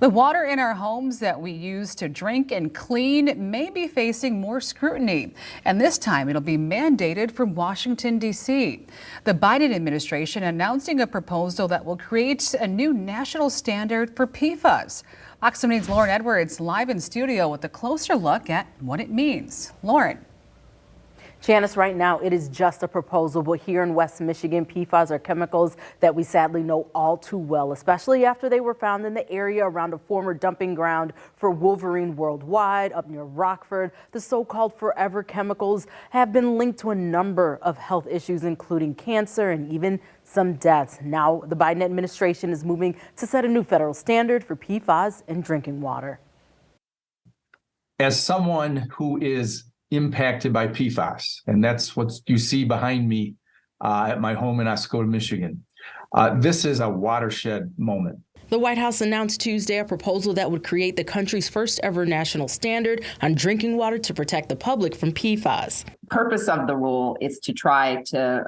The water in our homes that we use to drink and clean may be facing more scrutiny, and this time it'll be mandated from Washington, D.C. The Biden administration announcing a proposal that will create a new national standard for PFAS. Fox 17's Lauren Edwards live in studio with a closer look at what it means. Lauren. Janice, right now it is just a proposal, but here in West Michigan, PFAS are chemicals that we sadly know all too well, especially after they were found in the area around a former dumping ground for Wolverine Worldwide up near Rockford. The so-called forever chemicals have been linked to a number of health issues, including cancer and even some deaths. Now the Biden administration is moving to set a new federal standard for PFAS in drinking water. As someone who is impacted by PFAS, and that's what you see behind me at my home in Oscoda, Michigan. This is a watershed moment. The White House announced Tuesday a proposal that would create the country's first ever national standard on drinking water to protect the public from PFAS. Purpose of the rule is to try to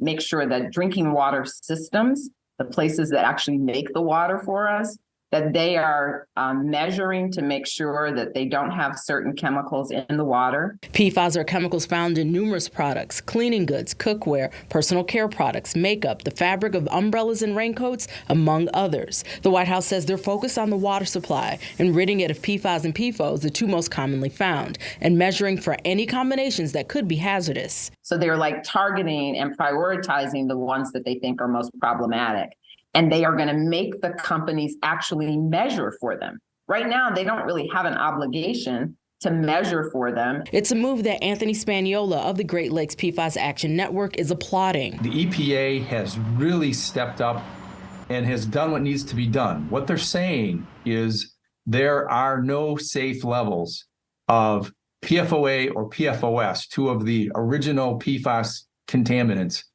make sure that drinking water systems, the places that actually make the water for us, that they are measuring to make sure that they don't have certain chemicals in the water. PFAS are chemicals found in numerous products, cleaning goods, cookware, personal care products, makeup, the fabric of umbrellas and raincoats, among others. The White House says they're focused on the water supply and ridding it of PFAS and PFOs, the two most commonly found, and measuring for any combinations that could be hazardous. So they're like targeting and prioritizing the ones that they think are most problematic. And they are going to make the companies actually measure for them. Right now, they don't really have an obligation to measure for them. It's a move that Anthony Spaniola of the Great Lakes PFAS Action Network is applauding. The EPA has really stepped up and has done what needs to be done. What they're saying is there are no safe levels of PFOA or PFOS, two of the original PFAS contaminants.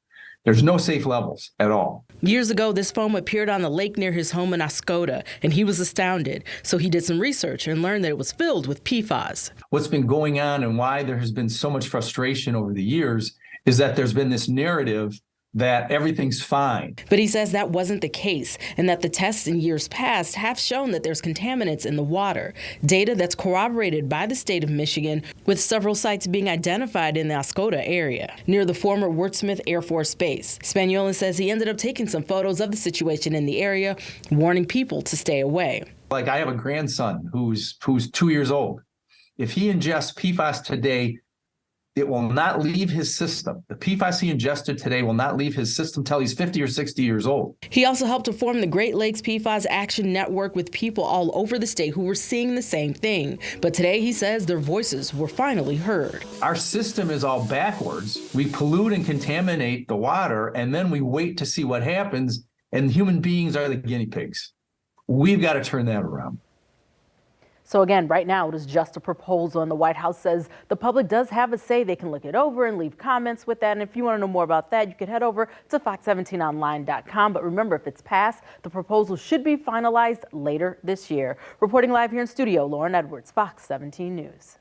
There's no safe levels at all. Years ago, this foam appeared on the lake near his home in Oscoda, and he was astounded. So he did some research and learned that it was filled with PFAS. What's been going on and why there has been so much frustration over the years is that there's been this narrative that everything's fine. But he says that wasn't the case, and that the tests in years past have shown that there's contaminants in the water. Data that's corroborated by the state of Michigan, with several sites being identified in the Oscoda area, near the former Wurtsmith Air Force Base. Spaniola says he ended up taking some photos of the situation in the area, warning people to stay away. Like, I have a grandson who's 2 years old. If he ingests PFAS today, it will not leave his system. The PFAS he ingested today will not leave his system till he's 50 or 60 years old. He also helped to form the Great Lakes PFAS Action Network with people all over the state who were seeing the same thing. But today he says their voices were finally heard. Our system is all backwards. We pollute and contaminate the water, and then we wait to see what happens, and human beings are the guinea pigs. We've got to turn that around. So again, right now it is just a proposal, and the White House says the public does have a say. They can look it over and leave comments with that. And if you want to know more about that, you can head over to fox17online.com. But remember, if it's passed, the proposal should be finalized later this year. Reporting live here in studio, Lauren Edwards, Fox 17 News.